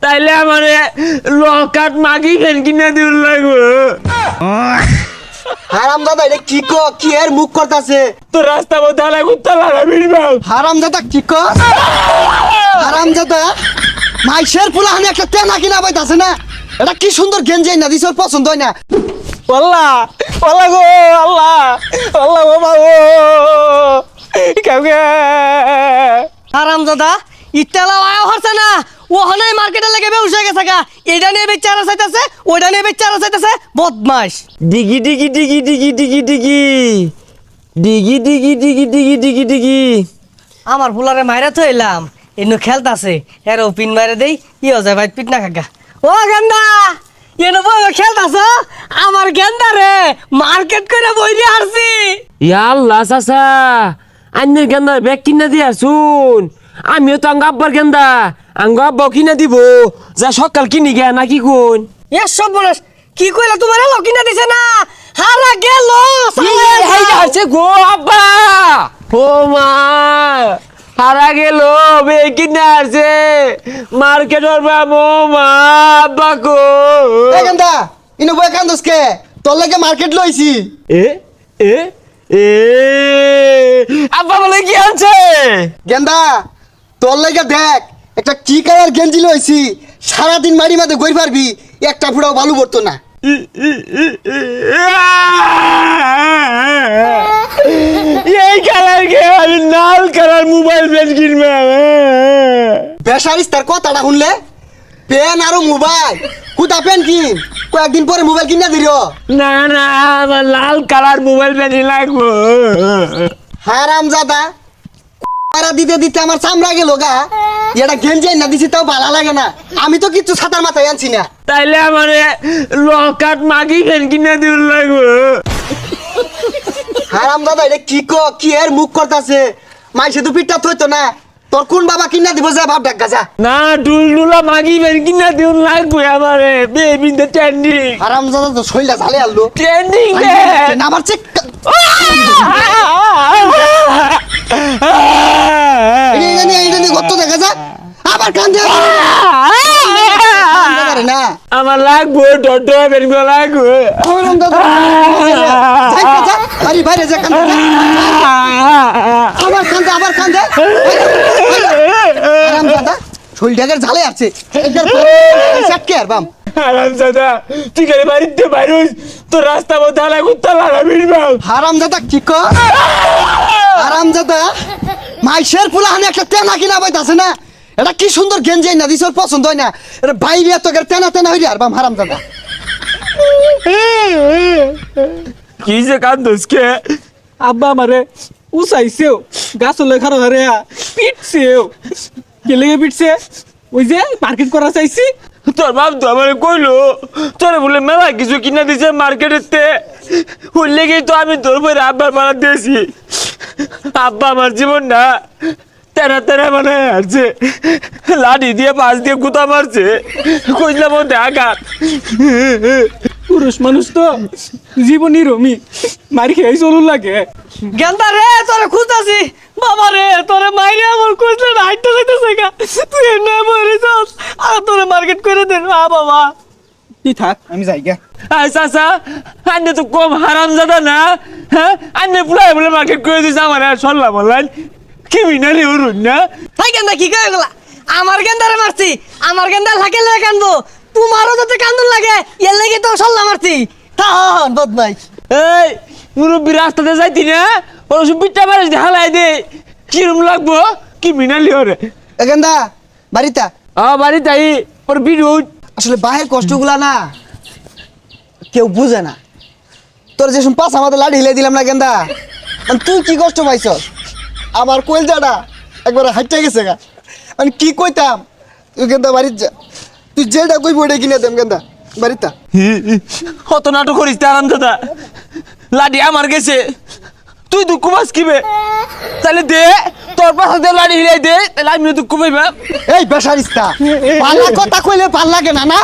তাইলে আমারে লকাট মাগি ফেন কিনা দিল লাগবো। হারামজাদা এটা কি এর মুখ করতাছে? তো রাস্তা মধ্যে আলা কুত্তা লাগাবির বাল। হারামজাদা কি কর? হারামজাদা মাইশের ফুলাহানি একটা তেনা কিনা পাইতাছে না। এটা কি সুন্দর গেঞ্জি না দিছ, ওর পছন্দ হয় না। আল্লাহ আল্লাহ গো আল্লাহ আল্লাহ গো বাবু কাউকে হারামজাদা ইত্তেলা লায়া হচ্ছে না, ওখানে মার্কেটে লেগে বেউসে গেছে গা। এটা নিয়ে বেচারা চাইতেছে, ওইটা নিয়ে বেচারা চাইতেছে, বদমাশ। ডিগি ডিগি ডিগি ডিগি ডিগি ডিগি ডিগি ডিগি ডিগি ডিগি ডিগি ডিগি। আমার ফুলারে মাইরা তো এলাম, এনু খেলতাছে, এরও পিন মারে দেই, ইও যায় ভাই পিট না কাকা। ও গেন্দা এনো বই খেলতাছ, আমার গেন্দা রে মার্কেট করে বই দিয়ে হারছি। ইয়া আল্লাহ চাচা আন্যের গেন্দার ব্যাগ কিনা দিয়া শুন, আমিও তো আঙ্গ আব্বার গেন্দা, আঙ্গ আব্বাও কিনা দিব, যা সকাল কিনি গা নাকি কোন। এ সব বলস কি কইলা, তোমার এলো কিনা দিছে না, হারা গেল। আছে গো আব্বা, ও মা হারা গেল বে কিনা আছে মার্কেটর বাবু মা আব্বা কো। এ গেন্দা ইনো বই কান্দস কে? তোর লাগে মার্কেট লইছি। এ এ এ আব্বা বলে কি আছে? গেন্দা তোর লাগে দেখ একটা কি কালার গেঞ্জি লইছি, সারাদিন মারি মাঝে গই পারবি, একটা ফুটাও বালু পড়তো না। এই কালার কে আমি লাল কালার মোবাইল পেন কিনবে। বেসারিস তার কথাটা শুনলে, পেন আর মোবাইল কুতা পেন কিন, কয়েকদিন পরে মোবাইল কিনা দিল। না না আমার লাল কালার মোবাইল পেনই লাগবো। হারামজাদা মারা দিতে দিতে আমার চামড়া গেল গা। এটা গেঞ্জি না দিছি তাও ভালো লাগে না, আমি তো কিচ্ছু ছাতার মাথায় আনছি না। তাইলে আমার লকাট মাগি ফেন কিনা দিল লাগবো। হারামজাদা এটা কি এর মুখ করতাছে? মাইসে তো পিঠটা থইতো না, তোর কোন বাবা কিনা দিব যা বাপ ডাক যা। না ডুলডুলা মাগি ফেন কিনা দিল লাগবো আমারে বেবিন দ্য ট্রেন্ডিং। হারামজাদা তো শৈলা ঝালে আনলো ট্রেন্ডিং দে আমার চেক। কত দেখা যা আবার কান্দে না। আমার লাগবো ডট বের করে লাগবো। বাইরে যা কান্দে, আবার কান্দে হারামজাদা শৈলটাকে ঝালে আছে চাটকে আর বাম। হারামজাদা তুই খালি বাড়িতে বাইরুস, তোর রাস্তা মধ্যে আলা কুত্তা লাগাবির বাল। হারামজাদা কি কর? হারামজাদা মাইশের ফুলাহানি একটা তেনা কিনা পাইতাছে না। এটা কি সুন্দর গেঞ্জি না দিছ, ওর পছন্দ হয় না। এটা বাইরে তোকে তেনা তেনা হইলি আর বাম হারামজাদা। কি যে কান্দস কে? আব্বা আমারে উসাইছেও গাছলে খারো হারে পিটছেও। কে লেগে পিটছে? ওই যে মার্কেট করা চাইছি। তোর বাপ তো আমার কইলো তোরে বলে মেলা কিছু কিনা দিছে মার্কেটেতে, ওই লেগেই তো আমি তোর বই আব্বার পাড়া দিয়েছি। আব্বা আমার জীবন না তেনা তেনা মানে আসছে, লাঠি দিয়ে পাশ দিয়ে গুতা মারছে, কইলাম মধ্যে আঘাত। পুরুষ মানুষ তো জীবনই রমি, মারি খেয়ে চলুন লাগে। গেন্দা রে তোরে খুঁজতাছি, বাবা রে তোরে মাইরে আমার খুঁজলে হাইটটা যাইতেছে গা। তুই এনে মরে যাস আর তোরে মার্কেট করে দেন। বাবা তুই থাক আমি যাই গা। আয় চাচা আন্নে তো কম হারামজাদা না, হ্যাঁ আন্নে পুরাই বলে মার্কেট করে দিছে আমার আর সল্লা বললেন কি মিনালি অরুণ না। তাই গেন্দা কি কয়ে গেলা? আমার গেন্দারে মারছি, আমার গেন্দা লাগে লেগে কান্দবো, তোমারও যাতে কান্দন লাগে এর লেগে তো সল্লা মারছি। থান বদমাইশ। এই মুরব্বী রাস্তাতে যাইতি না, ওর সব পিঠটা মারিস হালাই দে, কিরম লাগবো কি মিনালি ওরে। এখানদা বাড়িটা বাড়ি তাই ওর ভিডিও আসলে বাহের কষ্টগুলা না কেউ বুঝে না। তোর যে পাঁচ আমাদের লাড়ি হিলে দিলাম না গেন্দা, আর তুই কি কষ্ট পাইছ? আমার কইলজাটা একবার হাইটে গেছে গা, মানে কি কইতাম। তুই গেন্দা বাড়ির যা, তুই যেটা কইবি ওটা কিনে দেম গেন্দা বাড়িটা। কত নাটক করিস আরাম দাদা, লাডি আমার গেছে তুই দুঃখ পাস কিবে? তাহলে দে তোর পাশে দে লাডি হিলাই দে, তাহলে আমি দুঃখ পাইবা। এই বেসারিস্তা পাল্লা কথা কইলে ভাল লাগে না না।